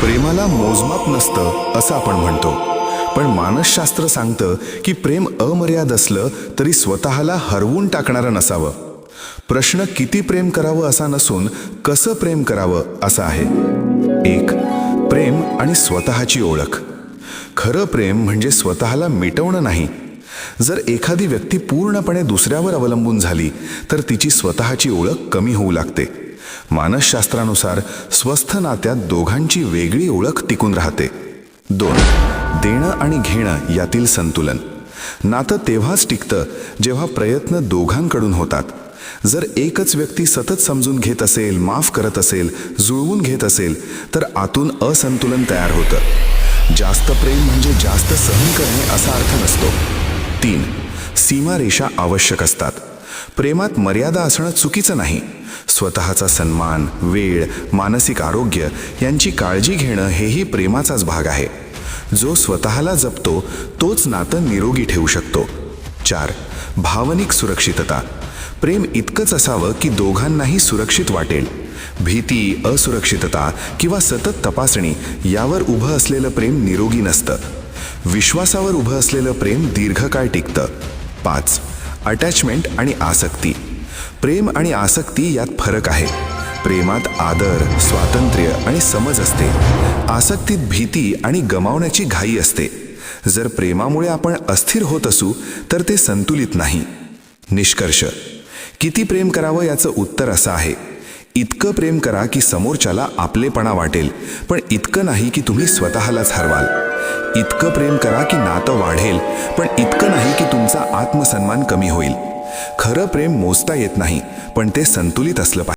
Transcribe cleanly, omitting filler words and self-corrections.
प्रेमाला मोजमाप नसतं असं आपण म्हणतो, पण मानसशास्त्र सांगतं की प्रेम अमर्याद असलं तरी स्वतःला हरवून टाकणारं नसावं. प्रश्न किती प्रेम करावं असा नसून कसं प्रेम करावं असा आहे. 1. प्रेम आणि स्वतःची ओळख. खरं प्रेम म्हणजे स्वतःला मिटवणं नाही. जर एखादी व्यक्ती पूर्णपणे दुसऱ्यावर अवलंबून झाली तर तिची स्वतःची ओळख कमी होऊ लागते. मानसशास्त्रानुसार स्वस्थ नात्यात दोघांची वेगळी ओळख टिकून राहते. 2. देणं आणि घेणं यातील संतुलन. नातं तेव्हाच टिकतं जेव्हा प्रयत्न दोघांकडून होतात. जर एकच व्यक्ती सतत समजून घेत असेल, माफ करत असेल, जुळवून घेत असेल तर आतून असंतुलन तयार होतं. जास्त प्रेम म्हणजे जास्त सहन करणे असा अर्थ नसतो. 3. सीमारेषा आवश्यक असतात. प्रेमात मर्यादा असणं चुकीचं नाही. स्वतःचा सन्मान, वेळ, मानसिक आरोग्य यांची काळजी घेणं हेही प्रेमाचाच भाग आहे. जो स्वतःला जपतो तोच नातं निरोगी ठेवू शकतो. 4. भावनिक सुरक्षितता. प्रेम इतकंच असावं की दोघांनाही सुरक्षित वाटेल. भीती, असुरक्षितता किंवा सतत तपासणी यावर उभं असलेलं प्रेम निरोगी नसतं. विश्वासावर उभं असलेलं प्रेम दीर्घकाळ टिकतं. 5. अटॅचमेंट आणि आसक्ती. प्रेम आणि आसक्ती यात फरक आहे. प्रेमात आदर, स्वातंत्र्य आणि समज असते. आसक्तीत भीती आणि गमावण्याची घाई असते. जर प्रेमामुळे आपण अस्थिर होत असू तर ते संतुलित नाही. निष्कर्ष: किती प्रेम करावं याचं उत्तर असं आहे. इतकं प्रेम करा की समोरच्याला आपलेपणा वाटेल, पण इतकं नाही की तुम्ही स्वतःलाच हरवाल. इतकं प्रेम करा की नातं वाढेल, पण इतकं नाही की तुमचा आत्मसन्मान कमी होईल. खरं प्रेम मोजता येत नाही, पण ते संतुलित असलं पाहिजे.